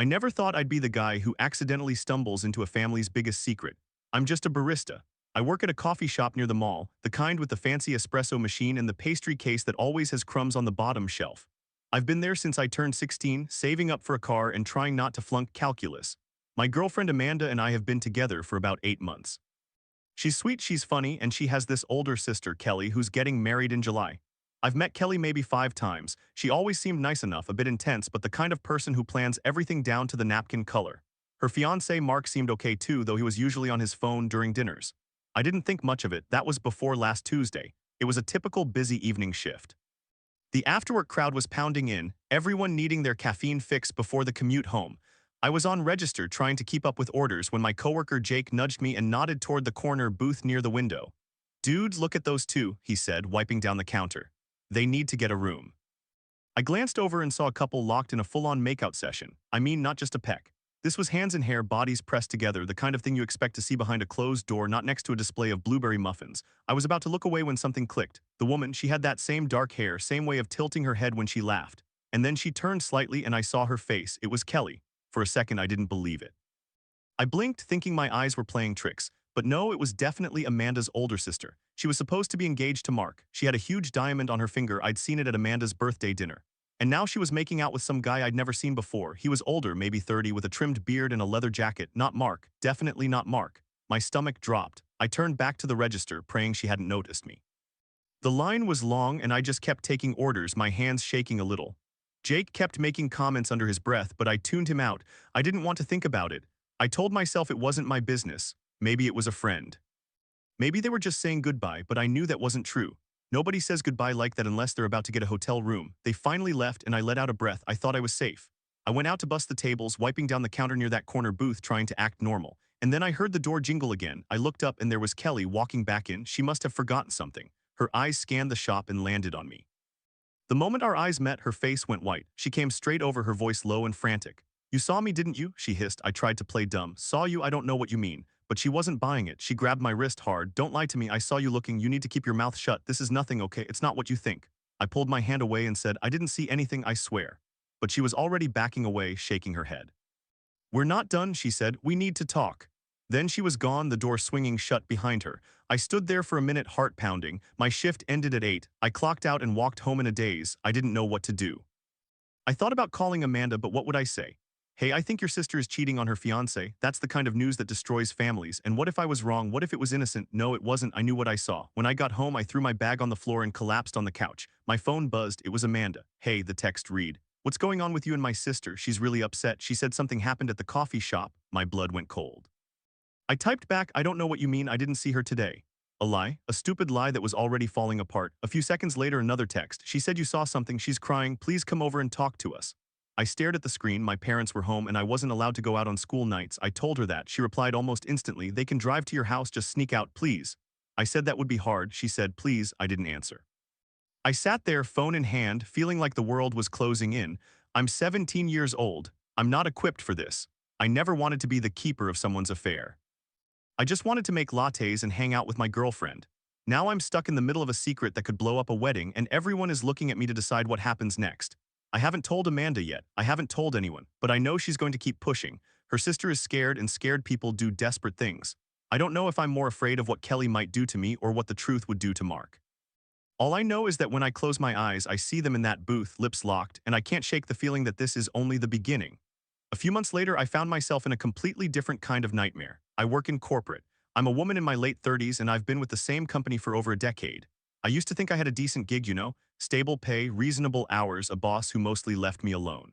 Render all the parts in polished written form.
I never thought I'd be the guy who accidentally stumbles into a family's biggest secret. I'm just a barista. I work at a coffee shop near the mall, the kind with the fancy espresso machine and the pastry case that always has crumbs on the bottom shelf. I've been there since I turned 16, saving up for a car and trying not to flunk calculus. My girlfriend Amanda and I have been together for about 8 months. She's sweet, she's funny, and she has this older sister, Kelly, who's getting married in July. I've met Kelly maybe 5 times. She always seemed nice enough, a bit intense, but the kind of person who plans everything down to the napkin color. Her fiancé Mark seemed okay too, though he was usually on his phone during dinners. I didn't think much of it. That was before last Tuesday. It was a typical busy evening shift. The afterwork crowd was pounding in, everyone needing their caffeine fix before the commute home. I was on register trying to keep up with orders when my coworker Jake nudged me and nodded toward the corner booth near the window. "Dude, look at those two," he said, wiping down the counter. "They need to get a room." I glanced over and saw a couple locked in a full-on makeout session. I mean, not just a peck. This was hands in hair, bodies pressed together, the kind of thing you expect to see behind a closed door, not next to a display of blueberry muffins. I was about to look away when something clicked. The woman, she had that same dark hair, same way of tilting her head when she laughed. And then she turned slightly and I saw her face. It was Kelly. For a second, I didn't believe it. I blinked, thinking my eyes were playing tricks. But no, it was definitely Amanda's older sister. She was supposed to be engaged to Mark. She had a huge diamond on her finger. I'd seen it at Amanda's birthday dinner. And now she was making out with some guy I'd never seen before. He was older, maybe 30, with a trimmed beard and a leather jacket. Not Mark. Definitely not Mark. My stomach dropped. I turned back to the register, praying she hadn't noticed me. The line was long and I just kept taking orders, my hands shaking a little. Jake kept making comments under his breath, but I tuned him out. I didn't want to think about it. I told myself it wasn't my business. Maybe it was a friend. Maybe they were just saying goodbye, but I knew that wasn't true. Nobody says goodbye like that unless they're about to get a hotel room. They finally left and I let out a breath. I thought I was safe. I went out to bust the tables, wiping down the counter near that corner booth, trying to act normal. And then I heard the door jingle again. I looked up and there was Kelly walking back in. She must have forgotten something. Her eyes scanned the shop and landed on me. The moment our eyes met, her face went white. She came straight over, her voice low and frantic. "You saw me, didn't you?" she hissed. I tried to play dumb. "Saw you? I don't know what you mean." But she wasn't buying it. She grabbed my wrist hard. "Don't lie to me. I saw you looking. You need to keep your mouth shut. This is nothing, okay? It's not what you think." I pulled my hand away and said, "I didn't see anything, I swear." But she was already backing away, shaking her head. "We're not done," she said. "We need to talk." Then she was gone, the door swinging shut behind her. I stood there for a minute, heart pounding. My shift ended at 8. I clocked out and walked home in a daze. I didn't know what to do. I thought about calling Amanda, but what would I say? "Hey, I think your sister is cheating on her fiancé." That's the kind of news that destroys families. And what if I was wrong? What if it was innocent? No, it wasn't. I knew what I saw. When I got home, I threw my bag on the floor and collapsed on the couch. My phone buzzed. It was Amanda. "Hey," the text read. "What's going on with you and my sister? She's really upset. She said something happened at the coffee shop." My blood went cold. I typed back, "I don't know what you mean. I didn't see her today." A lie? A stupid lie that was already falling apart. A few seconds later, another text. "She said you saw something. She's crying. Please come over and talk to us." I stared at the screen. My parents were home and I wasn't allowed to go out on school nights. I told her that. She replied almost instantly, "They can drive to your house. Just sneak out, please." I said that would be hard. She said, "Please." I didn't answer. I sat there, phone in hand, feeling like the world was closing in. I'm 17 years old. I'm not equipped for this. I never wanted to be the keeper of someone's affair. I just wanted to make lattes and hang out with my girlfriend. Now I'm stuck in the middle of a secret that could blow up a wedding and everyone is looking at me to decide what happens next. I haven't told Amanda yet. I haven't told anyone, but I know she's going to keep pushing. Her sister is scared and scared people do desperate things. I don't know if I'm more afraid of what Kelly might do to me or what the truth would do to Mark. All I know is that when I close my eyes, I see them in that booth, lips locked, and I can't shake the feeling that this is only the beginning. A few months later, I found myself in a completely different kind of nightmare. I work in corporate. I'm a woman in my late 30s and I've been with the same company for over a decade. I used to think I had a decent gig, stable pay, reasonable hours, a boss who mostly left me alone.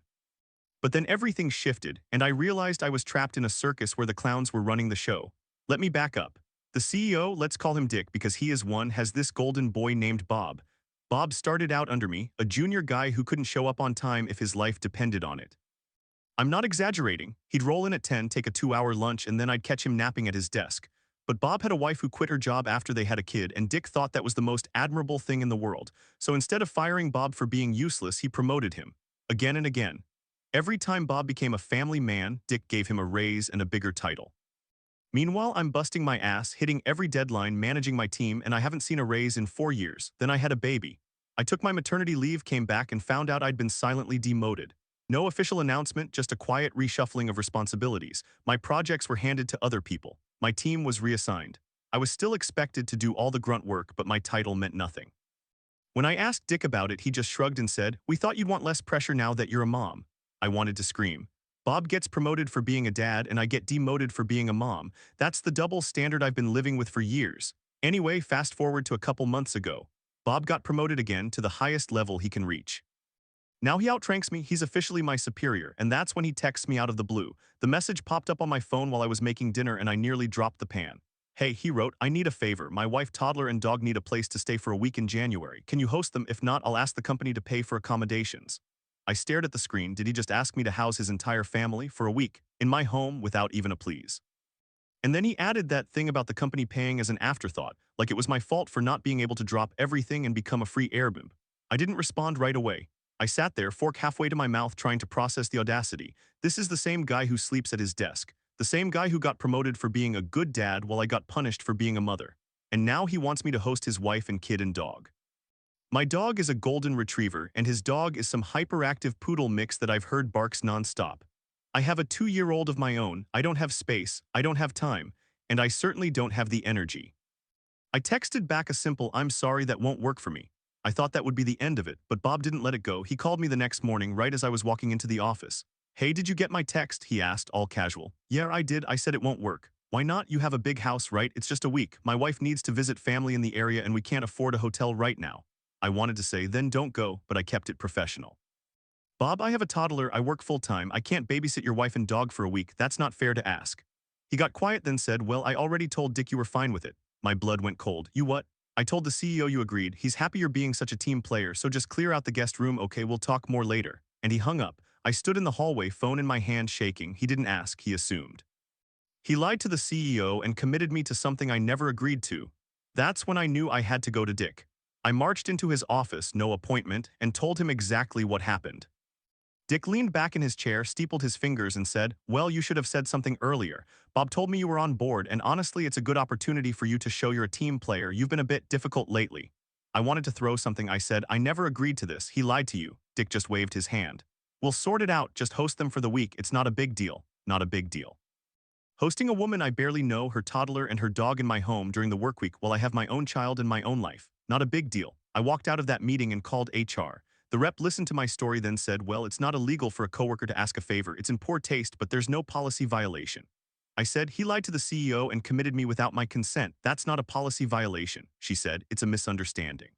But then everything shifted and I realized I was trapped in a circus where the clowns were running the show. Let me back up. The CEO, let's call him Dick because he is one, has this golden boy named Bob. Bob started out under me, a junior guy who couldn't show up on time if his life depended on it. I'm not exaggerating. He'd roll in at 10, take a 2-hour lunch, and then I'd catch him napping at his desk. But Bob had a wife who quit her job after they had a kid, and Dick thought that was the most admirable thing in the world. So instead of firing Bob for being useless, he promoted him. Again and again. Every time Bob became a family man, Dick gave him a raise and a bigger title. Meanwhile, I'm busting my ass, hitting every deadline, managing my team, and I haven't seen a raise in 4 years. Then I had a baby. I took my maternity leave, came back, and found out I'd been silently demoted. No official announcement, just a quiet reshuffling of responsibilities. My projects were handed to other people. My team was reassigned. I was still expected to do all the grunt work, but my title meant nothing. When I asked Dick about it, he just shrugged and said, "We thought you'd want less pressure now that you're a mom." I wanted to scream. Bob gets promoted for being a dad, and I get demoted for being a mom. That's the double standard I've been living with for years. Anyway, fast forward to a couple months ago. Bob got promoted again to the highest level he can reach. Now he outranks me, he's officially my superior, and that's when he texts me out of the blue. The message popped up on my phone while I was making dinner and I nearly dropped the pan. Hey, he wrote, "I need a favor. My wife, toddler, and dog need a place to stay for a week in January. Can you host them? If not, I'll ask the company to pay for accommodations." I stared at the screen. Did he just ask me to house his entire family for a week in my home without even a please? And then he added that thing about the company paying as an afterthought, like it was my fault for not being able to drop everything and become a free airbnb. I didn't respond right away. I sat there, fork halfway to my mouth, trying to process the audacity. This is the same guy who sleeps at his desk. The same guy who got promoted for being a good dad while I got punished for being a mother. And now he wants me to host his wife and kid and dog. My dog is a golden retriever, and his dog is some hyperactive poodle mix that I've heard barks nonstop. I have a 2-year-old of my own. I don't have space, I don't have time, and I certainly don't have the energy. I texted back a simple "I'm sorry, that won't work for me." I thought that would be the end of it, but Bob didn't let it go. He called me the next morning right as I was walking into the office. "Hey, did you get my text?" he asked, all casual. "Yeah, I did." I said, "It won't work." "Why not? You have a big house, right? It's just a week. My wife needs to visit family in the area and we can't afford a hotel right now." I wanted to say, "Then don't go," but I kept it professional. "Bob, I have a toddler, I work full-time, I can't babysit your wife and dog for a week, that's not fair to ask." He got quiet, then said, "Well, I already told Dick you were fine with it." My blood went cold. "You what?" "I told the CEO you agreed. He's happy you're being such a team player, so just clear out the guest room, okay? We'll talk more later." And he hung up. I stood in the hallway, phone in my hand, shaking. He didn't ask, he assumed. He lied to the CEO and committed me to something I never agreed to. That's when I knew I had to go to Dick. I marched into his office, no appointment, and told him exactly what happened. Dick leaned back in his chair, steepled his fingers, and said, "Well, you should have said something earlier. Bob told me you were on board, and honestly, it's a good opportunity for you to show you're a team player. You've been a bit difficult lately." I wanted to throw something. I said, "I never agreed to this. He lied to you." Dick just waved his hand. "We'll sort it out. Just host them for the week. It's not a big deal." Not a big deal. Hosting a woman I barely know, her toddler, and her dog in my home during the work week while I have my own child and my own life. Not a big deal. I walked out of that meeting and called HR. The rep listened to my story, then said, "Well, it's not illegal for a coworker to ask a favor. It's in poor taste, but there's no policy violation." I said, "He lied to the CEO and committed me without my consent. That's not a policy violation." She said, "It's a misunderstanding."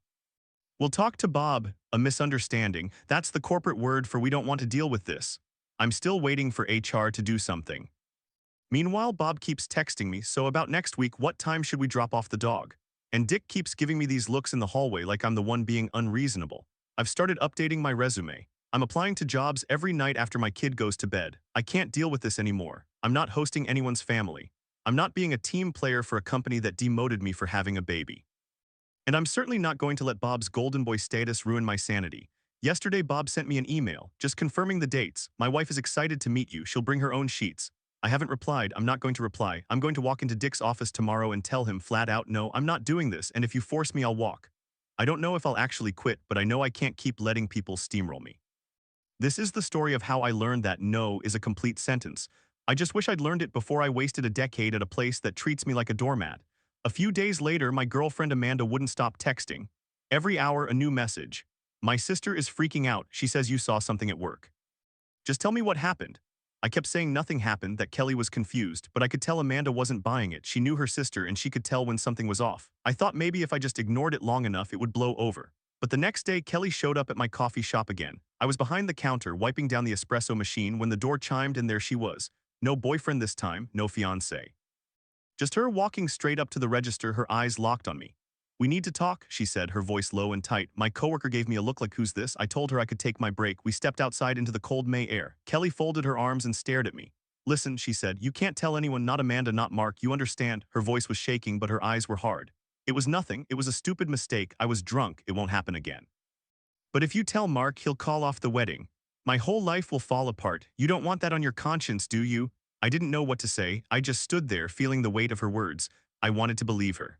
"We'll talk to Bob." A misunderstanding. That's the corporate word for "we don't want to deal with this." I'm still waiting for HR to do something. Meanwhile, Bob keeps texting me, "So about next week, what time should we drop off the dog?" And Dick keeps giving me these looks in the hallway like I'm the one being unreasonable. I've started updating my resume. I'm applying to jobs every night after my kid goes to bed. I can't deal with this anymore. I'm not hosting anyone's family. I'm not being a team player for a company that demoted me for having a baby. And I'm certainly not going to let Bob's golden boy status ruin my sanity. Yesterday, Bob sent me an email, just confirming the dates. "My wife is excited to meet you. She'll bring her own sheets." I haven't replied. I'm not going to reply. I'm going to walk into Dick's office tomorrow and tell him flat out, "No, I'm not doing this, and if you force me, I'll walk." I don't know if I'll actually quit, but I know I can't keep letting people steamroll me. This is the story of how I learned that no is a complete sentence. I just wish I'd learned it before I wasted a decade at a place that treats me like a doormat. A few days later, my girlfriend Amanda wouldn't stop texting. Every hour, a new message. "My sister is freaking out. She says you saw something at work. Just tell me what happened." I kept saying nothing happened, that Kelly was confused, but I could tell Amanda wasn't buying it. She knew her sister and she could tell when something was off. I thought maybe if I just ignored it long enough, it would blow over. But the next day, Kelly showed up at my coffee shop again. I was behind the counter, wiping down the espresso machine when the door chimed, and there she was. No boyfriend this time, no fiancé. Just her walking straight up to the register, her eyes locked on me. "We need to talk," she said, her voice low and tight. My coworker gave me a look like, "Who's this?" I told her I could take my break. We stepped outside into the cold May air. Kelly folded her arms and stared at me. "Listen," she said, "you can't tell anyone, not Amanda, not Mark, you understand?" Her voice was shaking, but her eyes were hard. "It was nothing, it was a stupid mistake, I was drunk, it won't happen again. But if you tell Mark, he'll call off the wedding. My whole life will fall apart. You don't want that on your conscience, do you?" I didn't know what to say. I just stood there, feeling the weight of her words. I wanted to believe her.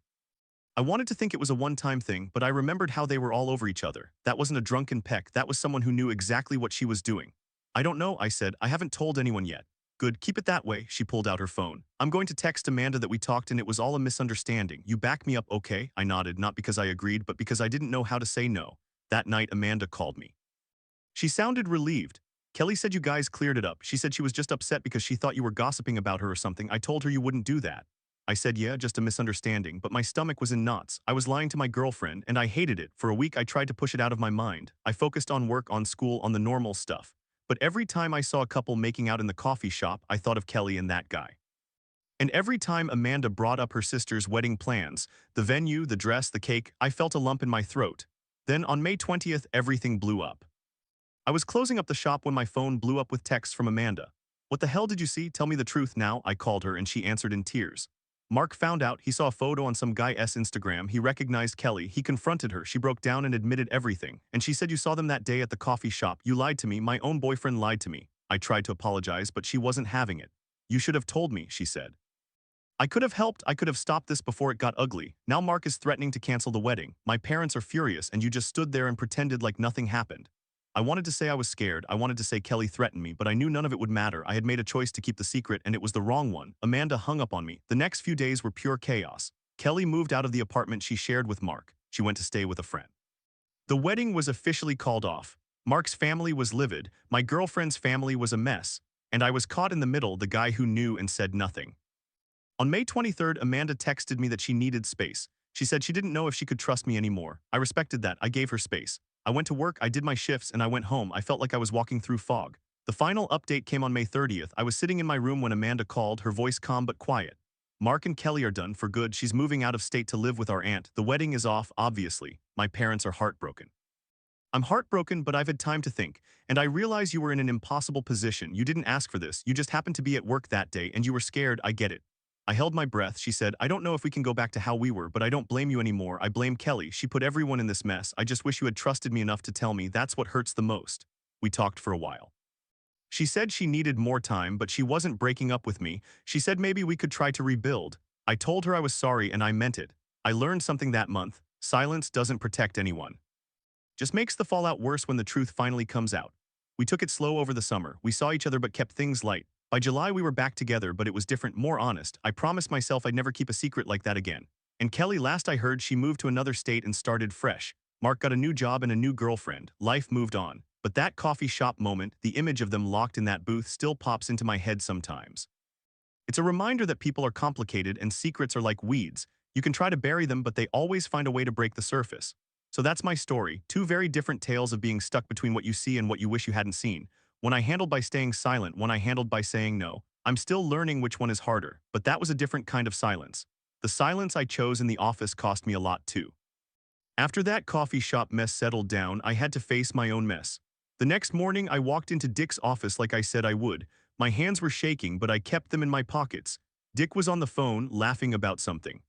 I wanted to think it was a one-time thing, but I remembered how they were all over each other. That wasn't a drunken peck, that was someone who knew exactly what she was doing. I don't know, I said. I haven't told anyone yet. Good, keep it that way. She pulled out her phone. I'm going to text Amanda that we talked and it was all a misunderstanding. You back me up, okay? I nodded, not because I agreed, but because I didn't know how to say no. That night, Amanda called me. She sounded relieved. Kelly said you guys cleared it up. She said she was just upset because she thought you were gossiping about her or something. I told her you wouldn't do that. I said, yeah, just a misunderstanding, but my stomach was in knots. I was lying to my girlfriend, and I hated it. For a week, I tried to push it out of my mind. I focused on work, on school, on the normal stuff. But every time I saw a couple making out in the coffee shop, I thought of Kelly and that guy. And every time Amanda brought up her sister's wedding plans, the venue, the dress, the cake, I felt a lump in my throat. Then on May 20th, everything blew up. I was closing up the shop when my phone blew up with texts from Amanda. What the hell did you see? Tell me the truth now, I called her and she answered in tears. Mark found out. He saw a photo on some guy's Instagram. He recognized Kelly. He confronted her. She broke down and admitted everything. And she said you saw them that day at the coffee shop. You lied to me. My own boyfriend lied to me. I tried to apologize, but she wasn't having it. You should have told me, she said. I could have helped. I could have stopped this before it got ugly. Now Mark is threatening to cancel the wedding. My parents are furious and you just stood there and pretended like nothing happened. I wanted to say I was scared. I wanted to say Kelly threatened me, but I knew none of it would matter. I had made a choice to keep the secret and it was the wrong one. Amanda hung up on me. The next few days were pure chaos. Kelly moved out of the apartment she shared with Mark. She went to stay with a friend. The wedding was officially called off. Mark's family was livid. My girlfriend's family was a mess. And I was caught in the middle, the guy who knew and said nothing. On May 23rd, Amanda texted me that she needed space. She said she didn't know if she could trust me anymore. I respected that. I gave her space. I went to work, I did my shifts, and I went home. I felt like I was walking through fog. The final update came on May 30th. I was sitting in my room when Amanda called, her voice calm but quiet. Mark and Kelly are done for good. She's moving out of state to live with our aunt. The wedding is off, obviously. My parents are heartbroken. I'm heartbroken, but I've had time to think. And I realize you were in an impossible position. You didn't ask for this. You just happened to be at work that day, and you were scared. I get it. I held my breath. She said, I don't know if we can go back to how we were, but I don't blame you anymore. I blame Kelly. She put everyone in this mess. I just wish you had trusted me enough to tell me. That's what hurts the most. We talked for a while. She said she needed more time, but she wasn't breaking up with me. She said maybe we could try to rebuild. I told her I was sorry and I meant it. I learned something that month. Silence doesn't protect anyone. Just makes the fallout worse when the truth finally comes out. We took it slow over the summer. We saw each other but kept things light. By July, we were back together, but it was different, more honest. I promised myself I'd never keep a secret like that again. And Kelly, last I heard, she moved to another state and started fresh. Mark got a new job and a new girlfriend. Life moved on. But that coffee shop moment, the image of them locked in that booth still pops into my head sometimes. It's a reminder that people are complicated and secrets are like weeds. You can try to bury them, but they always find a way to break the surface. So that's my story, two very different tales of being stuck between what you see and what you wish you hadn't seen. One I handled by staying silent, one I handled by saying no. I'm still learning which one is harder, but that was a different kind of silence. The silence I chose in the office cost me a lot too. After that coffee shop mess settled down, I had to face my own mess. The next morning, I walked into Dick's office like I said I would. My hands were shaking, but I kept them in my pockets. Dick was on the phone, laughing about something.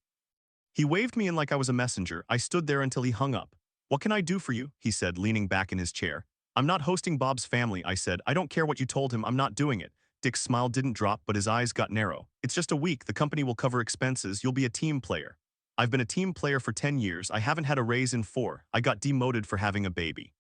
He waved me in like I was a messenger. I stood there until he hung up. What can I do for you? He said, leaning back in his chair. I'm not hosting Bob's family, I said. I don't care what you told him, I'm not doing it. Dick's smile didn't drop, but his eyes got narrow. It's just a week, the company will cover expenses, you'll be a team player. I've been a team player for 10 years, I haven't had a raise in 4. I got demoted for having a baby.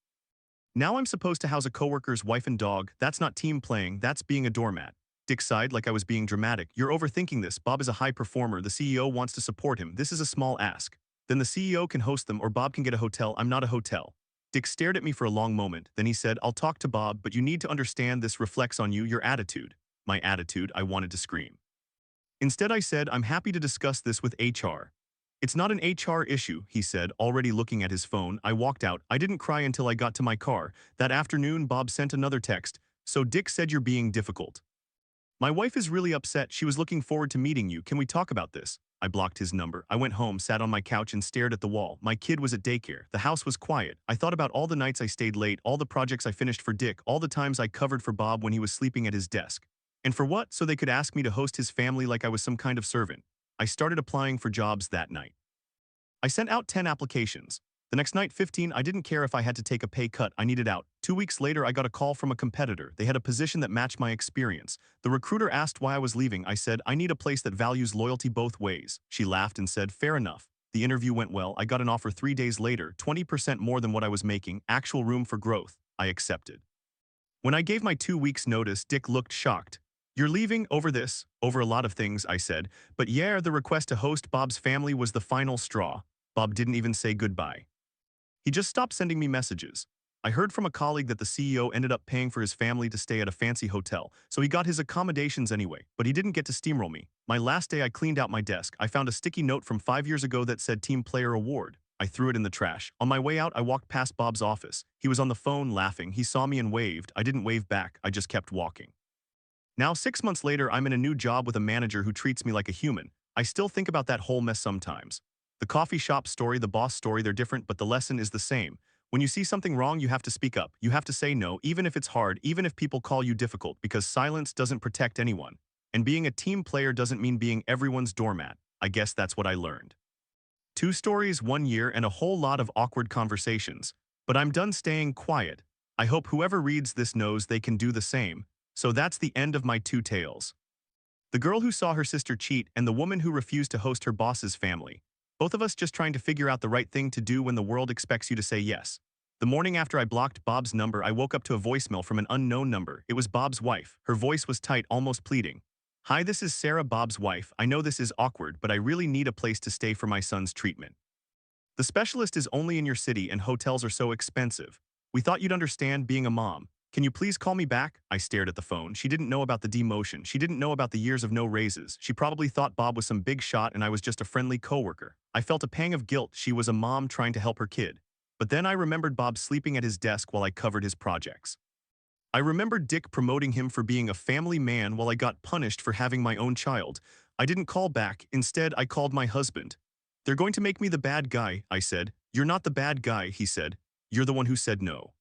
Now I'm supposed to house a coworker's wife and dog. That's not team playing, that's being a doormat. Dick sighed like I was being dramatic. You're overthinking this. Bob is a high performer, the CEO wants to support him. This is a small ask. Then the CEO can host them or Bob can get a hotel. I'm not a hotel. Dick stared at me for a long moment, then he said, I'll talk to Bob, but you need to understand this reflects on you, your attitude. My attitude, I wanted to scream. Instead I said, I'm happy to discuss this with HR. It's not an HR issue, he said, already looking at his phone. I walked out. I didn't cry until I got to my car. That afternoon, Bob sent another text. So Dick said you're being difficult. My wife is really upset. She was looking forward to meeting you. Can we talk about this? I blocked his number. I went home, sat on my couch and stared at the wall. My kid was at daycare. The house was quiet. I thought about all the nights I stayed late, all the projects I finished for Dick, all the times I covered for Bob when he was sleeping at his desk. And for what? So they could ask me to host his family like I was some kind of servant. I started applying for jobs that night. I sent out 10 applications. The next night, 15, I didn't care if I had to take a pay cut, I needed out. 2 weeks later, I got a call from a competitor. They had a position that matched my experience. The recruiter asked why I was leaving. I said, I need a place that values loyalty both ways. She laughed and said, fair enough. The interview went well. I got an offer 3 days later, 20% more than what I was making, actual room for growth. I accepted. When I gave my 2 weeks notice, Dick looked shocked. You're leaving over this? Over a lot of things, I said. But yeah, the request to host Bob's family was the final straw. Bob didn't even say goodbye. He just stopped sending me messages. I heard from a colleague that the CEO ended up paying for his family to stay at a fancy hotel, so he got his accommodations anyway, but he didn't get to steamroll me. My last day I cleaned out my desk. I found a sticky note from 5 years ago that said Team Player Award. I threw it in the trash. On my way out, I walked past Bob's office. He was on the phone laughing. He saw me and waved. I didn't wave back. I just kept walking. Now, 6 months later, I'm in a new job with a manager who treats me like a human. I still think about that whole mess sometimes. The coffee shop story, the boss story, they're different, but the lesson is the same. When you see something wrong, you have to speak up. You have to say no, even if it's hard, even if people call you difficult, because silence doesn't protect anyone. And being a team player doesn't mean being everyone's doormat. I guess that's what I learned. 2 stories, 1 year, and a whole lot of awkward conversations. But I'm done staying quiet. I hope whoever reads this knows they can do the same. So that's the end of my 2 tales. The girl who saw her sister cheat and the woman who refused to host her boss's family. Both of us just trying to figure out the right thing to do when the world expects you to say yes. The morning after I blocked Bob's number, I woke up to a voicemail from an unknown number. It was Bob's wife. Her voice was tight, almost pleading. Hi, this is Sarah, Bob's wife. I know this is awkward, but I really need a place to stay for my son's treatment. The specialist is only in your city and hotels are so expensive. We thought you'd understand being a mom. Can you please call me back? I stared at the phone. She didn't know about the demotion. She didn't know about the years of no raises. She probably thought Bob was some big shot and I was just a friendly coworker. I felt a pang of guilt. She was a mom trying to help her kid. But then I remembered Bob sleeping at his desk while I covered his projects. I remembered Dick promoting him for being a family man while I got punished for having my own child. I didn't call back. Instead, I called my husband. They're going to make me the bad guy, I said. You're not the bad guy, he said. You're the one who said no.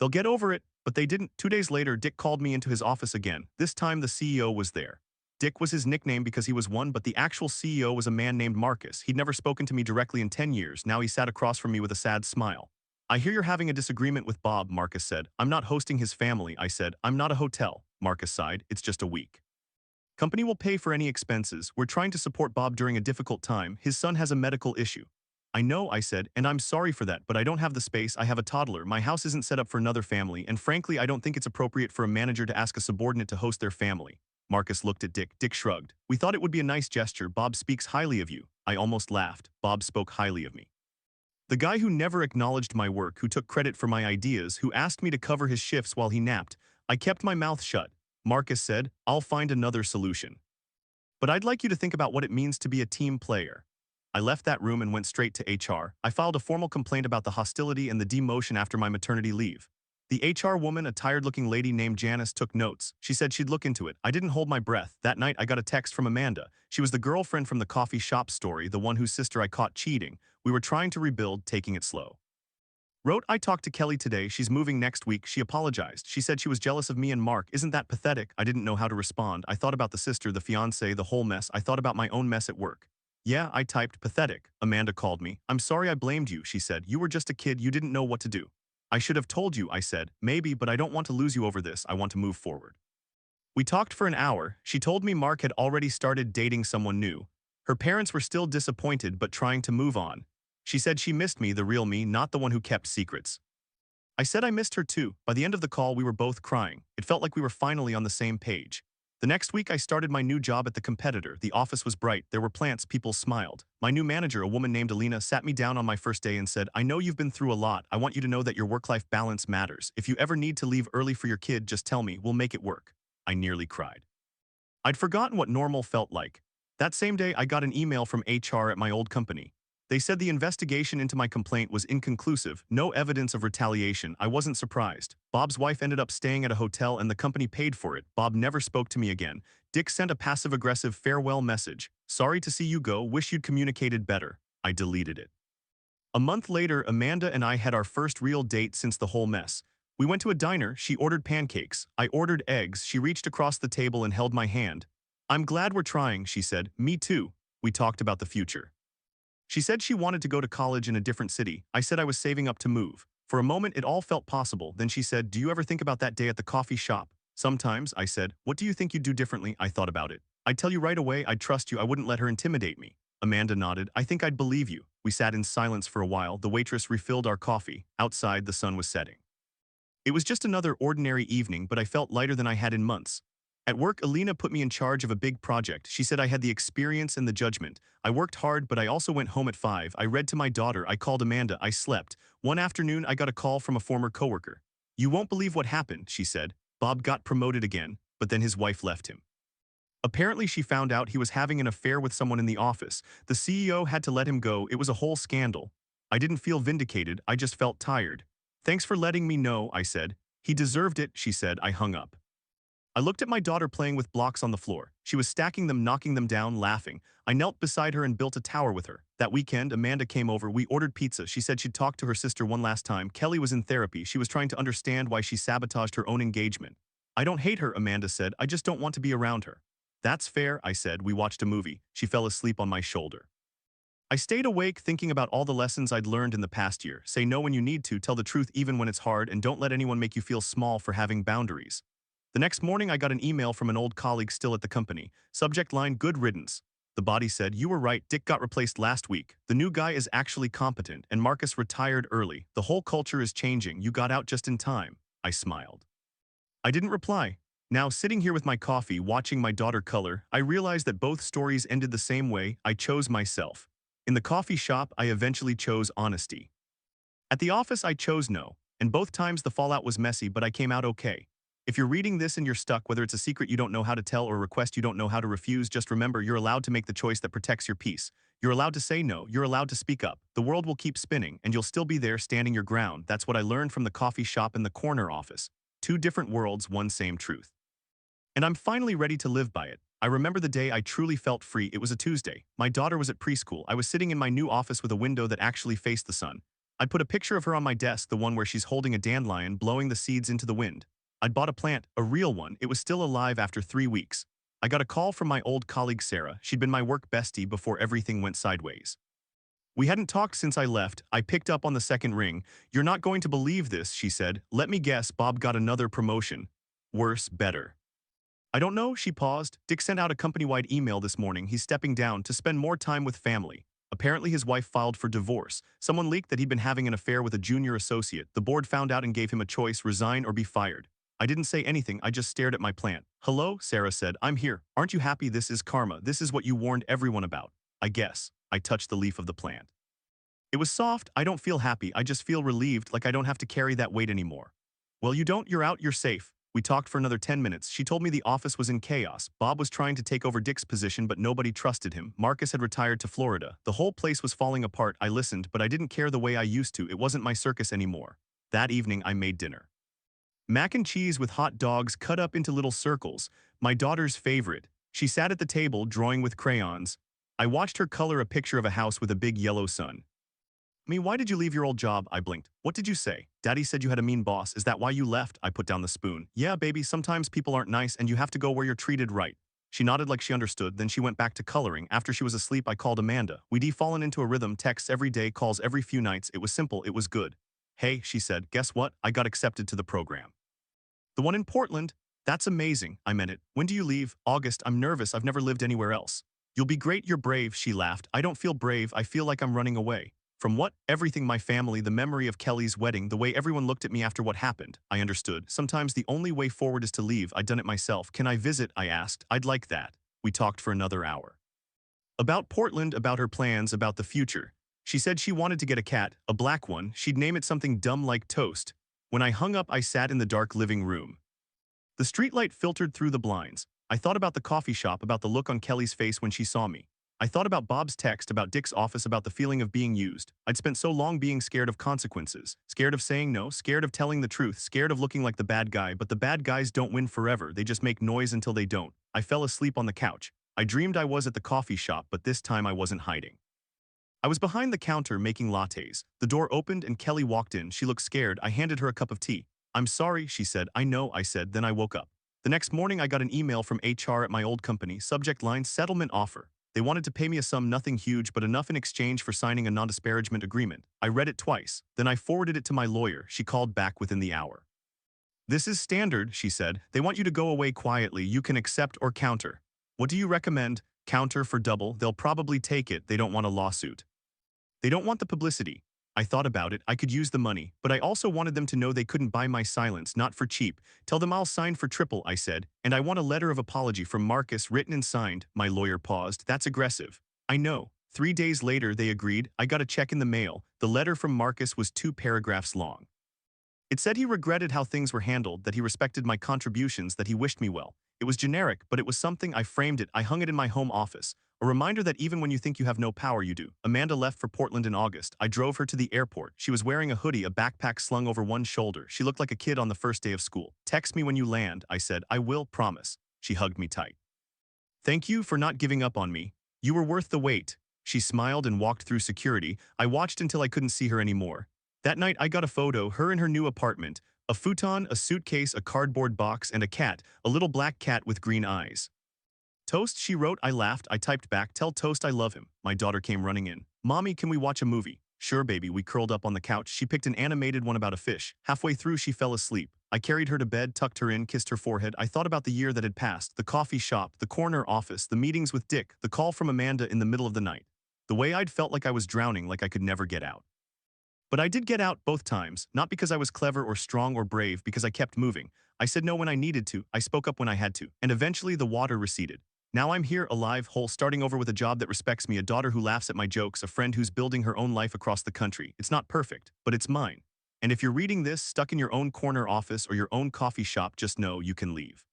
They'll get over it, but they didn't. 2 days later, Dick called me into his office again. This time, the CEO was there. Dick was his nickname because he was one, but the actual CEO was a man named Marcus. He'd never spoken to me directly in 10 years. Now he sat across from me with a sad smile. I hear you're having a disagreement with Bob, Marcus said. I'm not hosting his family, I said. I'm not a hotel. Marcus sighed. It's just a week. Company will pay for any expenses. We're trying to support Bob during a difficult time. His son has a medical issue. I know, I said, and I'm sorry for that, but I don't have the space. I have a toddler. My house isn't set up for another family, and frankly, I don't think it's appropriate for a manager to ask a subordinate to host their family. Marcus looked at Dick. Dick shrugged. We thought it would be a nice gesture. Bob speaks highly of you. I almost laughed. Bob spoke highly of me. The guy who never acknowledged my work, who took credit for my ideas, who asked me to cover his shifts while he napped. I kept my mouth shut. Marcus said, I'll find another solution. But I'd like you to think about what it means to be a team player. I left that room and went straight to HR. I filed a formal complaint about the hostility and the demotion after my maternity leave. The HR woman, a tired-looking lady named Janice, took notes. She said she'd look into it. I didn't hold my breath. That night, I got a text from Amanda. She was the girlfriend from the coffee shop story, the one whose sister I caught cheating. We were trying to rebuild, taking it slow. Wrote, I talked to Kelly today. She's moving next week. She apologized. She said she was jealous of me and Mark. Isn't that pathetic? I didn't know how to respond. I thought about the sister, the fiancé, the whole mess. I thought about my own mess at work. Yeah, I typed, pathetic. Amanda called me. I'm sorry I blamed you, she said. You were just a kid. You didn't know what to do. I should have told you, I said. Maybe, but I don't want to lose you over this. I want to move forward. We talked for an hour. She told me Mark had already started dating someone new. Her parents were still disappointed but trying to move on. She said she missed me, the real me, not the one who kept secrets. I said I missed her too. By the end of the call, we were both crying. It felt like we were finally on the same page. The next week, I started my new job at the competitor. The office was bright. There were plants. People smiled. My new manager, a woman named Alina, sat me down on my first day and said, I know you've been through a lot. I want you to know that your work-life balance matters. If you ever need to leave early for your kid, just tell me. We'll make it work. I nearly cried. I'd forgotten what normal felt like. That same day, I got an email from HR at my old company. They said the investigation into my complaint was inconclusive, no evidence of retaliation. I wasn't surprised. Bob's wife ended up staying at a hotel and the company paid for it. Bob never spoke to me again. Dick sent a passive-aggressive farewell message. Sorry to see you go, wish you'd communicated better. I deleted it. A month later, Amanda and I had our first real date since the whole mess. We went to a diner. She ordered pancakes. I ordered eggs. She reached across the table and held my hand. I'm glad we're trying, she said. Me too. We talked about the future. She said she wanted to go to college in a different city. I said I was saving up to move. For a moment, it all felt possible. Then she said, do you ever think about that day at the coffee shop? Sometimes, I said. What do you think you'd do differently? I thought about it. I'd tell you right away. I'd trust you. I wouldn't let her intimidate me. Amanda nodded. I think I'd believe you. We sat in silence for a while. The waitress refilled our coffee. Outside, the sun was setting. It was just another ordinary evening, but I felt lighter than I had in months. At work, Alina put me in charge of a big project. She said I had the experience and the judgment. I worked hard, but I also went home at 5. I read to my daughter. I called Amanda. I slept. One afternoon, I got a call from a former coworker. "You won't believe what happened," she said. "Bob got promoted again, but then his wife left him. Apparently, she found out he was having an affair with someone in the office. The CEO had to let him go. It was a whole scandal. I didn't feel vindicated. I just felt tired. Thanks for letting me know," I said. "He deserved it," she said. I hung up. I looked at my daughter playing with blocks on the floor. She was stacking them, knocking them down, laughing. I knelt beside her and built a tower with her. That weekend, Amanda came over. We ordered pizza. She said she'd talk to her sister one last time. Kelly was in therapy. She was trying to understand why she sabotaged her own engagement. "I don't hate her," Amanda said. "I just don't want to be around her." "That's fair," I said. We watched a movie. She fell asleep on my shoulder. I stayed awake thinking about all the lessons I'd learned in the past year. Say no when you need to, tell the truth even when it's hard, and don't let anyone make you feel small for having boundaries. The next morning, I got an email from an old colleague still at the company. Subject line, "Good riddance." The body said, "You were right, Dick got replaced last week. The new guy is actually competent, and Marcus retired early. The whole culture is changing. You got out just in time." I smiled. I didn't reply. Now, sitting here with my coffee, watching my daughter color, I realized that both stories ended the same way. I chose myself. In the coffee shop, I eventually chose honesty. At the office, I chose no, and both times the fallout was messy, but I came out okay. If you're reading this and you're stuck, whether it's a secret you don't know how to tell or a request you don't know how to refuse, just remember you're allowed to make the choice that protects your peace. You're allowed to say no, you're allowed to speak up. The world will keep spinning, and you'll still be there standing your ground. That's what I learned from the coffee shop and the corner office. Two different worlds, one same truth. And I'm finally ready to live by it. I remember the day I truly felt free. It was a Tuesday. My daughter was at preschool. I was sitting in my new office with a window that actually faced the sun. I'd put a picture of her on my desk, the one where she's holding a dandelion, blowing the seeds into the wind. I'd bought a plant, a real one. It was still alive after 3 weeks. I got a call from my old colleague Sarah. She'd been my work bestie before everything went sideways. We hadn't talked since I left. I picked up on the second ring. "You're not going to believe this," she said. "Let me guess, Bob got another promotion. Worse, better." "I don't know," she paused. "Dick sent out a company-wide email this morning. He's stepping down to spend more time with family. Apparently his wife filed for divorce. Someone leaked that he'd been having an affair with a junior associate. The board found out and gave him a choice, resign or be fired." I didn't say anything. I just stared at my plant. "Hello," Sarah said. "I'm here. Aren't you happy? This is karma. This is what you warned everyone about." "I guess." I touched the leaf of the plant. It was soft. "I don't feel happy. I just feel relieved, like I don't have to carry that weight anymore." "Well, you don't. You're out. You're safe." We talked for another 10 minutes. She told me the office was in chaos. Bob was trying to take over Dick's position, but nobody trusted him. Marcus had retired to Florida. The whole place was falling apart. I listened, but I didn't care the way I used to. It wasn't my circus anymore. That evening, I made dinner. Mac and cheese with hot dogs cut up into little circles. My daughter's favorite. She sat at the table, drawing with crayons. I watched her color a picture of a house with a big yellow sun. "Me, why did you leave your old job?" I blinked. "What did you say?" "Daddy said you had a mean boss. Is that why you left?" I put down the spoon. "Yeah, baby, sometimes people aren't nice and you have to go where you're treated right." She nodded like she understood, then she went back to coloring. After she was asleep, I called Amanda. We'd fallen into a rhythm, texts every day, calls every few nights. It was simple, it was good. "Hey," she said, "guess what? I got accepted to the program." "The one in Portland?" "That's amazing." I meant it. "When do you leave?" "August. I'm nervous. I've never lived anywhere else." "You'll be great. You're brave," she laughed. "I don't feel brave. I feel like I'm running away." From what? Everything, my family, the memory of Kelly's wedding, the way everyone looked at me after what happened. I understood. Sometimes the only way forward is to leave. I'd done it myself. "Can I visit?" I asked. "I'd like that." We talked for another hour. About Portland, about her plans, about the future. She said she wanted to get a cat, a black one. She'd name it something dumb like Toast. When I hung up, I sat in the dark living room. The streetlight filtered through the blinds. I thought about the coffee shop, about the look on Kelly's face when she saw me. I thought about Bob's text, about Dick's office, about the feeling of being used. I'd spent so long being scared of consequences, scared of saying no, scared of telling the truth, scared of looking like the bad guy, but the bad guys don't win forever, they just make noise until they don't. I fell asleep on the couch. I dreamed I was at the coffee shop, but this time I wasn't hiding. I was behind the counter making lattes. The door opened and Kelly walked in. She looked scared. I handed her a cup of tea. "I'm sorry," she said. "I know," I said. Then I woke up. The next morning I got an email from HR at my old company, subject line, "Settlement offer." They wanted to pay me a sum, nothing huge, but enough in exchange for signing a non-disparagement agreement. I read it twice. Then I forwarded it to my lawyer. She called back within the hour. "This is standard," she said. "They want you to go away quietly. You can accept or counter." "What do you recommend?" "Counter for double. They'll probably take it. They don't want a lawsuit. They don't want the publicity." I thought about it, I could use the money, but I also wanted them to know they couldn't buy my silence, not for cheap. Tell them I'll sign for triple, I said, and I want a letter of apology from Marcus written and signed. My lawyer paused. That's aggressive. I know. 3 days later, they agreed. I got a check in the mail. The letter from Marcus was 2 paragraphs long. It said he regretted how things were handled, that he respected my contributions, that he wished me well. It was generic, but it was something. I framed it, I hung it in my home office. A reminder that even when you think you have no power, you do. Amanda left for Portland in August. I drove her to the airport. She was wearing a hoodie, a backpack slung over one shoulder. She looked like a kid on the first day of school. Text me when you land, I said. I will, promise. She hugged me tight. Thank you for not giving up on me. You were worth the wait. She smiled and walked through security. I watched until I couldn't see her anymore. That night, I got a photo, her in her new apartment. A futon, a suitcase, a cardboard box, and a cat, a little black cat with green eyes. Toast, she wrote. I laughed. I typed back, tell Toast I love him. My daughter came running in. Mommy, can we watch a movie? Sure, baby. We curled up on the couch. She picked an animated one about a fish. Halfway through, she fell asleep. I carried her to bed, tucked her in, kissed her forehead. I thought about the year that had passed, the coffee shop, the corner office, the meetings with Dick, the call from Amanda in the middle of the night. The way I'd felt like I was drowning, like I could never get out. But I did get out both times, not because I was clever or strong or brave, because I kept moving. I said no when I needed to, I spoke up when I had to, and eventually the water receded. Now I'm here, alive, whole, starting over with a job that respects me, a daughter who laughs at my jokes, a friend who's building her own life across the country. It's not perfect, but it's mine. And if you're reading this, stuck in your own corner office or your own coffee shop, just know you can leave.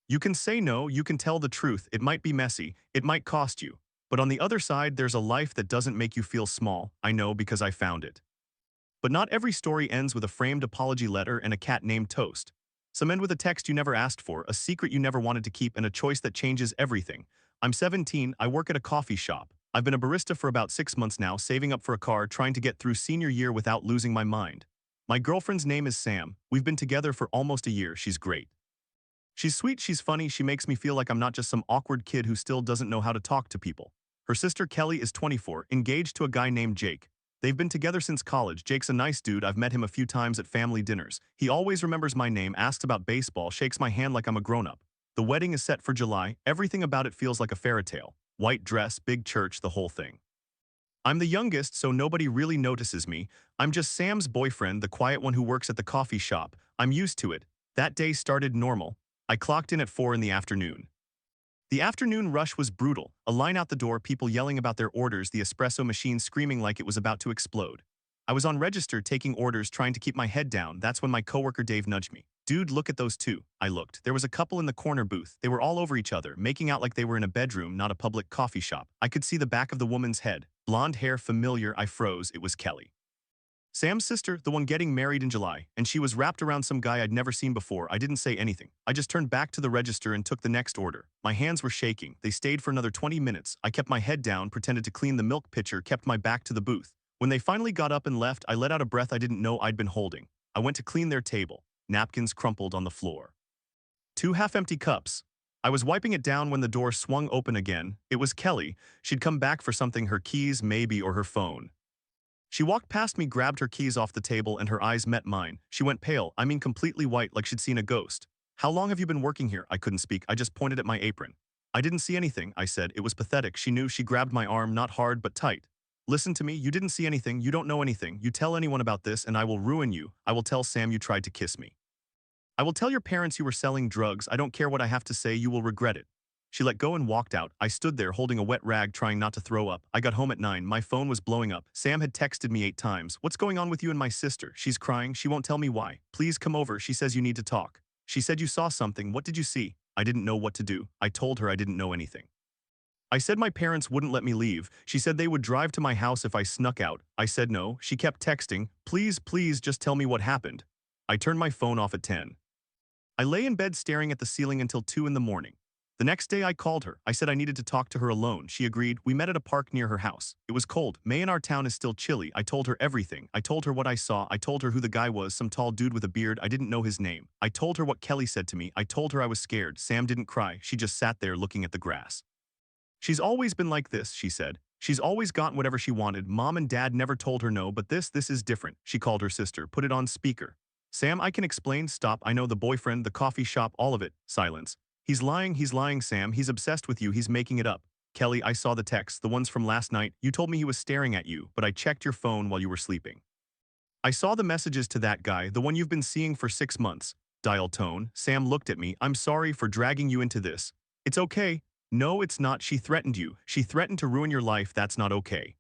You can say no, you can tell the truth, it might be messy, it might cost you. But on the other side, there's a life that doesn't make you feel small, I know because I found it. But not every story ends with a framed apology letter and a cat named Toast. Some end with a text you never asked for, a secret you never wanted to keep, and a choice that changes everything. I'm 17, I work at a coffee shop. I've been a barista for about 6 months now, saving up for a car, trying to get through senior year without losing my mind. My girlfriend's name is Sam. We've been together for almost a year. She's great. She's sweet, she's funny, she makes me feel like I'm not just some awkward kid who still doesn't know how to talk to people. Her sister Kelly is 24, engaged to a guy named Jake. They've been together since college. Jake's a nice dude. I've met him a few times at family dinners. He always remembers my name, asks about baseball, shakes my hand like I'm a grown-up. The wedding is set for July. Everything about it feels like a fairy tale. White dress, big church, the whole thing. I'm the youngest, so nobody really notices me. I'm just Sam's boyfriend, the quiet one who works at the coffee shop. I'm used to it. That day started normal. I clocked in at 4 in the afternoon. The afternoon rush was brutal. A line out the door, people yelling about their orders, the espresso machine screaming like it was about to explode. I was on register taking orders, trying to keep my head down. That's when my coworker Dave nudged me. Dude, look at those two. I looked. There was a couple in the corner booth. They were all over each other, making out like they were in a bedroom, not a public coffee shop. I could see the back of the woman's head. Blonde hair, familiar. I froze. It was Kelly. Sam's sister, the one getting married in July, and she was wrapped around some guy I'd never seen before. I didn't say anything. I just turned back to the register and took the next order. My hands were shaking. They stayed for another 20 minutes. I kept my head down, pretended to clean the milk pitcher, kept my back to the booth. When they finally got up and left, I let out a breath I didn't know I'd been holding. I went to clean their table. Napkins crumpled on the floor. 2 half-empty cups. I was wiping it down when the door swung open again. It was Kelly. She'd come back for something, her keys, maybe, or her phone. She walked past me, grabbed her keys off the table, and her eyes met mine. She went pale, I mean completely white, like she'd seen a ghost. How long have you been working here? I couldn't speak. I just pointed at my apron. I didn't see anything, I said. It was pathetic. She knew. She grabbed my arm, not hard, but tight. Listen to me. You didn't see anything. You don't know anything. You tell anyone about this, and I will ruin you. I will tell Sam you tried to kiss me. I will tell your parents you were selling drugs. I don't care what I have to say. You will regret it. She let go and walked out. I stood there holding a wet rag, trying not to throw up. I got home at 9. My phone was blowing up. Sam had texted me 8 times. What's going on with you and my sister? She's crying. She won't tell me why. Please come over. She says you need to talk. She said you saw something. What did you see? I didn't know what to do. I told her I didn't know anything. I said my parents wouldn't let me leave. She said they would drive to my house if I snuck out. I said no. She kept texting. Please, please, just tell me what happened. I turned my phone off at 10. I lay in bed staring at the ceiling until 2 in the morning. The next day I called her. I said I needed to talk to her alone. She agreed. We met at a park near her house. It was cold. May in our town is still chilly. I told her everything. I told her what I saw. I told her who the guy was, some tall dude with a beard. I didn't know his name. I told her what Kelly said to me. I told her I was scared. Sam didn't cry. She just sat there looking at the grass. She's always been like this, she said. She's always gotten whatever she wanted. Mom and Dad never told her no, but this is different. She called her sister, put it on speaker. Sam, I can explain. Stop. I know the boyfriend, the coffee shop, all of it. Silence. He's lying, Sam. He's obsessed with you. He's making it up. Kelly, I saw the texts, the ones from last night. You told me he was staring at you, but I checked your phone while you were sleeping. I saw the messages to that guy, the one you've been seeing for 6 months. Dial tone. Sam looked at me. I'm sorry for dragging you into this. It's okay. No, it's not. She threatened you. She threatened to ruin your life. That's not okay.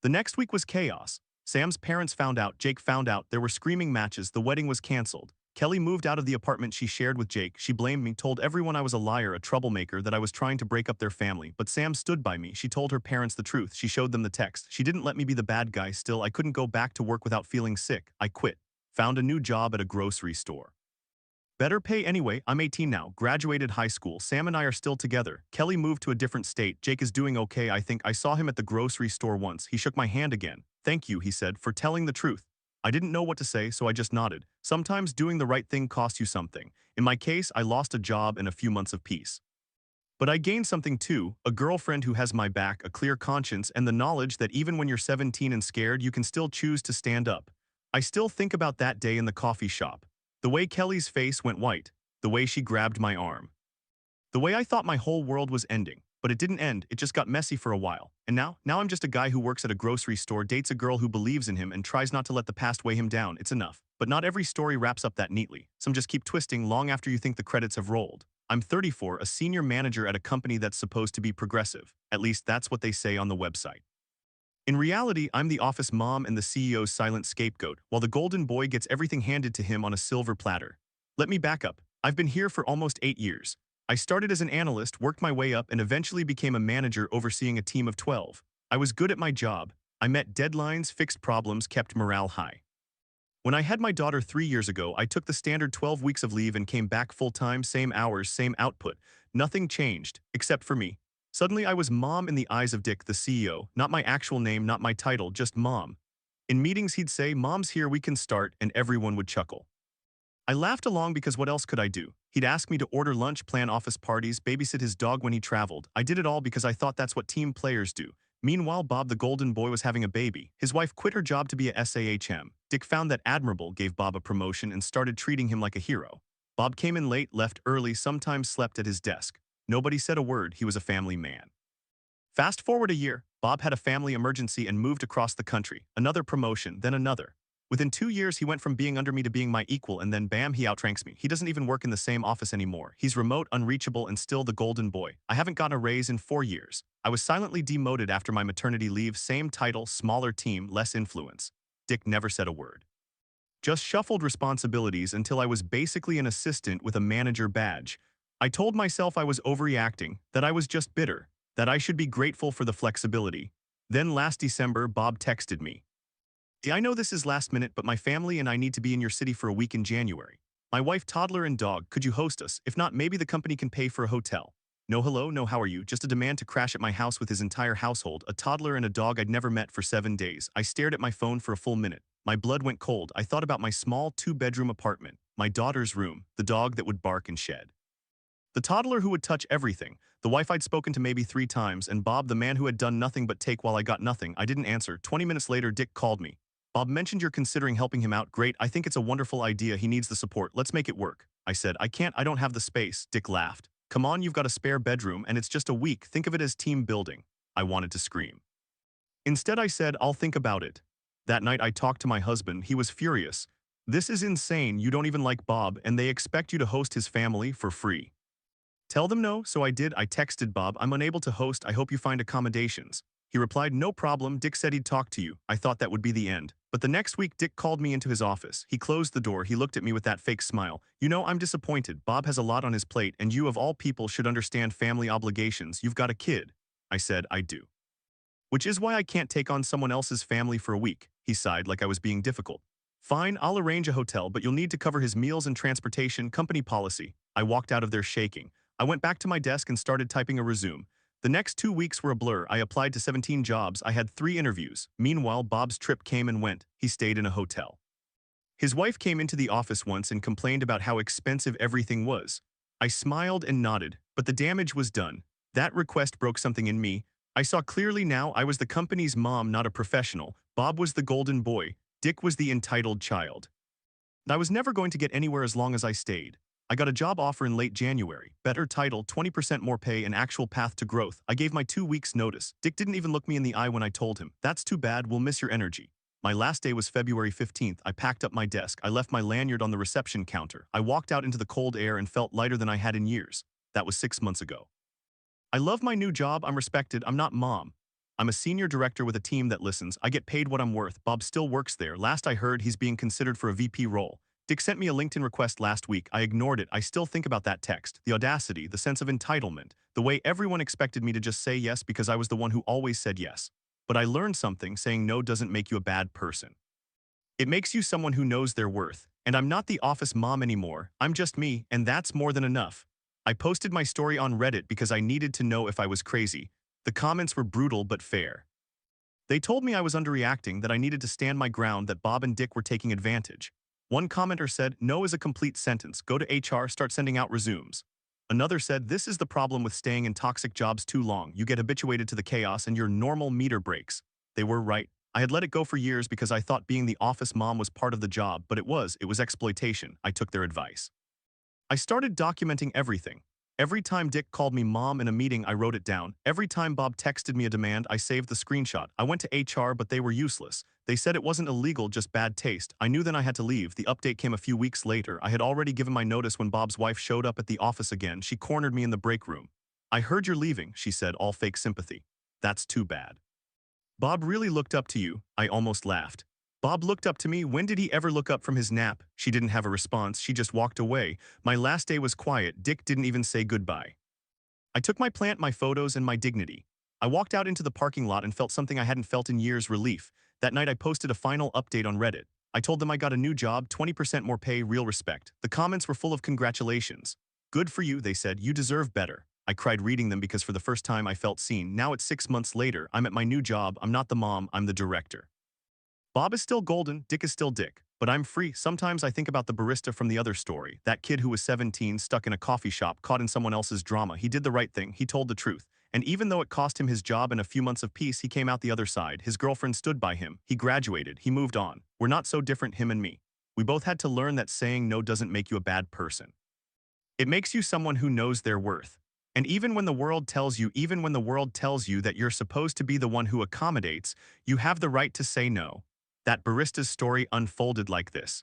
The next week was chaos. Sam's parents found out, Jake found out, there were screaming matches, the wedding was cancelled. Kelly moved out of the apartment she shared with Jake. She blamed me, told everyone I was a liar, a troublemaker, that I was trying to break up their family. But Sam stood by me. She told her parents the truth. She showed them the text. She didn't let me be the bad guy. Still, I couldn't go back to work without feeling sick. I quit. Found a new job at a grocery store. Better pay anyway. I'm 18 now, graduated high school. Sam and I are still together. Kelly moved to a different state. Jake is doing okay, I think. I saw him at the grocery store once. He shook my hand again. Thank you, he said, for telling the truth. I didn't know what to say, so I just nodded. Sometimes doing the right thing costs you something. In my case, I lost a job and a few months of peace. But I gained something too, a girlfriend who has my back, a clear conscience, and the knowledge that even when you're 17 and scared, you can still choose to stand up. I still think about that day in the coffee shop. The way Kelly's face went white, the way she grabbed my arm. The way I thought my whole world was ending. But it didn't end, it just got messy for a while. And now I'm just a guy who works at a grocery store, dates a girl who believes in him, and tries not to let the past weigh him down. It's enough. But not every story wraps up that neatly. Some just keep twisting long after you think the credits have rolled. I'm 34, a senior manager at a company that's supposed to be progressive. At least that's what they say on the website. In reality, I'm the office mom and the CEO's silent scapegoat, while the golden boy gets everything handed to him on a silver platter. Let me back up. I've been here for almost 8 years. I started as an analyst, worked my way up, and eventually became a manager overseeing a team of 12. I was good at my job. I met deadlines, fixed problems, kept morale high. When I had my daughter 3 years ago, I took the standard 12 weeks of leave and came back full-time, same hours, same output. Nothing changed, except for me. Suddenly, I was mom in the eyes of Dick, the CEO. Not my actual name, not my title, just mom. In meetings, he'd say, "Mom's here, we can start," and everyone would chuckle. I laughed along because what else could I do? He'd ask me to order lunch, plan office parties, babysit his dog when he traveled. I did it all because I thought that's what team players do. Meanwhile, Bob the golden boy was having a baby. His wife quit her job to be a SAHM. Dick found that admirable, gave Bob a promotion, and started treating him like a hero. Bob came in late, left early, sometimes slept at his desk. Nobody said a word. He was a family man. Fast forward a year, Bob had a family emergency and moved across the country. Another promotion, then another. Within 2 years, he went from being under me to being my equal, and then bam, he outranks me. He doesn't even work in the same office anymore. He's remote, unreachable, and still the golden boy. I haven't gotten a raise in 4 years. I was silently demoted after my maternity leave, same title, smaller team, less influence. Dick never said a word. Just shuffled responsibilities until I was basically an assistant with a manager badge. I told myself I was overreacting, that I was just bitter, that I should be grateful for the flexibility. Then last December, Bob texted me. I know this is last minute, but my family and I need to be in your city for a week in January. My wife, toddler, and dog, could you host us? If not, maybe the company can pay for a hotel. No hello, no how are you, just a demand to crash at my house with his entire household, a toddler and a dog I'd never met for 7 days. I stared at my phone for a full minute. My blood went cold. I thought about my small 2-bedroom apartment, my daughter's room, the dog that would bark and shed. The toddler who would touch everything, the wife I'd spoken to maybe 3 times, and Bob, the man who had done nothing but take while I got nothing. I didn't answer. 20 minutes later, Dick called me. Bob mentioned you're considering helping him out. Great, I think it's a wonderful idea. He needs the support. Let's make it work. I said, I don't have the space. Dick laughed. Come on, you've got a spare bedroom, and it's just a week. Think of it as team building. I wanted to scream. Instead, I said, I'll think about it. That night, I talked to my husband. He was furious. This is insane. You don't even like Bob, and they expect you to host his family for free. Tell them no, so I did. I texted Bob, I'm unable to host. I hope you find accommodations. He replied, no problem. Dick said he'd talk to you. I thought that would be the end. But the next week, Dick called me into his office. He closed the door. He looked at me with that fake smile. You know, I'm disappointed. Bob has a lot on his plate, and you of all people should understand family obligations. You've got a kid. I said, I do. Which is why I can't take on someone else's family for a week. He sighed like I was being difficult. Fine, I'll arrange a hotel, but you'll need to cover his meals and transportation, company policy. I walked out of there shaking. I went back to my desk and started typing a resume. The next 2 weeks were a blur. I applied to 17 jobs. I had 3 interviews. Meanwhile, Bob's trip came and went. He stayed in a hotel. His wife came into the office once and complained about how expensive everything was. I smiled and nodded, but the damage was done. That request broke something in me. I saw clearly now I was the company's mom, not a professional. Bob was the golden boy. Dick was the entitled child. I was never going to get anywhere as long as I stayed. I got a job offer in late January. Better title, 20% more pay, and actual path to growth. I gave my 2 weeks notice. Dick didn't even look me in the eye when I told him, "That's too bad, we'll miss your energy." My last day was February 15th. I packed up my desk. I left my lanyard on the reception counter. I walked out into the cold air and felt lighter than I had in years. That was 6 months ago. I love my new job. I'm respected. I'm not mom. I'm a senior director with a team that listens. I get paid what I'm worth. Bob still works there. Last I heard, he's being considered for a VP role. Dick sent me a LinkedIn request last week. I ignored it. I still think about that text. The audacity, the sense of entitlement, the way everyone expected me to just say yes because I was the one who always said yes. But I learned something: saying no doesn't make you a bad person. It makes you someone who knows their worth. And I'm not the office mom anymore. I'm just me, and that's more than enough. I posted my story on Reddit because I needed to know if I was crazy. The comments were brutal but fair. They told me I was underreacting, that I needed to stand my ground, that Bob and Dick were taking advantage. One commenter said, "No is a complete sentence. Go to HR, start sending out resumes." Another said, "This is the problem with staying in toxic jobs too long. You get habituated to the chaos and your normal meter breaks." They were right. I had let it go for years because I thought being the office mom was part of the job, but it was exploitation. I took their advice. I started documenting everything. Every time Dick called me mom in a meeting, I wrote it down. Every time Bob texted me a demand, I saved the screenshot. I went to HR, but they were useless. They said it wasn't illegal, just bad taste. I knew then I had to leave. The update came a few weeks later. I had already given my notice when Bob's wife showed up at the office again. She cornered me in the break room. "I heard you're leaving," she said, all fake sympathy. "That's too bad. Bob really looked up to you." I almost laughed. "Bob looked up to me? When did he ever look up from his nap?" She didn't have a response. She just walked away. My last day was quiet. Dick didn't even say goodbye. I took my plant, my photos, and my dignity. I walked out into the parking lot and felt something I hadn't felt in years: relief. That night I posted a final update on Reddit. I told them I got a new job, 20% more pay, real respect. The comments were full of congratulations. "Good for you," they said. "You deserve better." I cried reading them because for the first time I felt seen. Now it's 6 months later. I'm at my new job. I'm not the mom, I'm the director. Bob is still golden, Dick is still Dick. But I'm free. Sometimes I think about the barista from the other story. That kid who was 17, stuck in a coffee shop, caught in someone else's drama. He did the right thing. He told the truth. And even though it cost him his job and a few months of peace, he came out the other side. His girlfriend stood by him. He graduated. He moved on. We're not so different, him and me. We both had to learn that saying no doesn't make you a bad person. It makes you someone who knows their worth. And even when the world tells you that you're supposed to be the one who accommodates, you have the right to say no. That barista's story unfolded like this.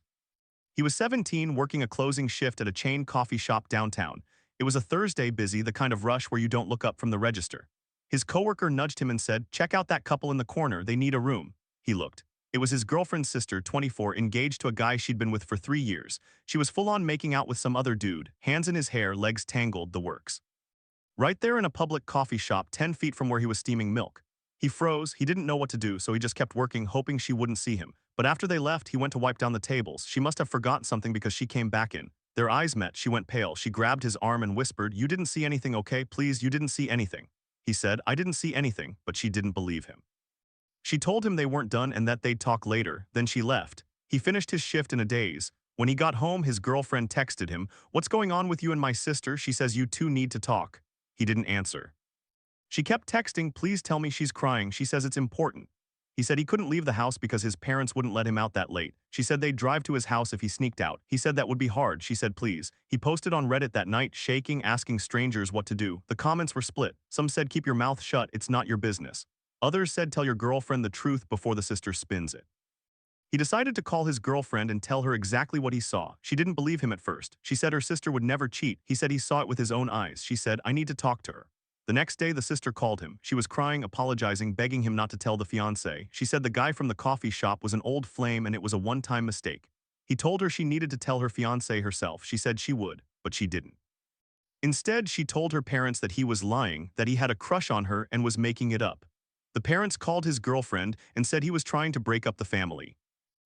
He was 17, working a closing shift at a chain coffee shop downtown. It was a Thursday, busy, the kind of rush where you don't look up from the register. His coworker nudged him and said, "Check out that couple in the corner, they need a room." He looked. It was his girlfriend's sister, 24, engaged to a guy she'd been with for 3 years. She was full-on making out with some other dude, hands in his hair, legs tangled, the works. Right there in a public coffee shop 10 feet from where he was steaming milk. He froze. He didn't know what to do, so he just kept working, hoping she wouldn't see him. But after they left, he went to wipe down the tables. She must have forgotten something because she came back in. Their eyes met. She went pale. She grabbed his arm and whispered, "You didn't see anything, okay? Please, you didn't see anything." He said, "I didn't see anything," but she didn't believe him. She told him they weren't done and that they'd talk later. Then she left. He finished his shift in a daze. When he got home, his girlfriend texted him, "What's going on with you and my sister? She says you two need to talk." He didn't answer. She kept texting, "Please tell me." She's crying. She says it's important. He said he couldn't leave the house because his parents wouldn't let him out that late. She said they'd drive to his house if he sneaked out. He said that would be hard. She said please. He posted on Reddit that night, shaking, asking strangers what to do. The comments were split. Some said keep your mouth shut, it's not your business. Others said tell your girlfriend the truth before the sister spins it. He decided to call his girlfriend and tell her exactly what he saw. She didn't believe him at first. She said her sister would never cheat. He said he saw it with his own eyes. She said, "I need to talk to her." The next day, the sister called him. She was crying, apologizing, begging him not to tell the fiancé. She said the guy from the coffee shop was an old flame and it was a one-time mistake. He told her she needed to tell her fiancé herself. She said she would, but she didn't. Instead, she told her parents that he was lying, that he had a crush on her and was making it up. The parents called his girlfriend and said he was trying to break up the family.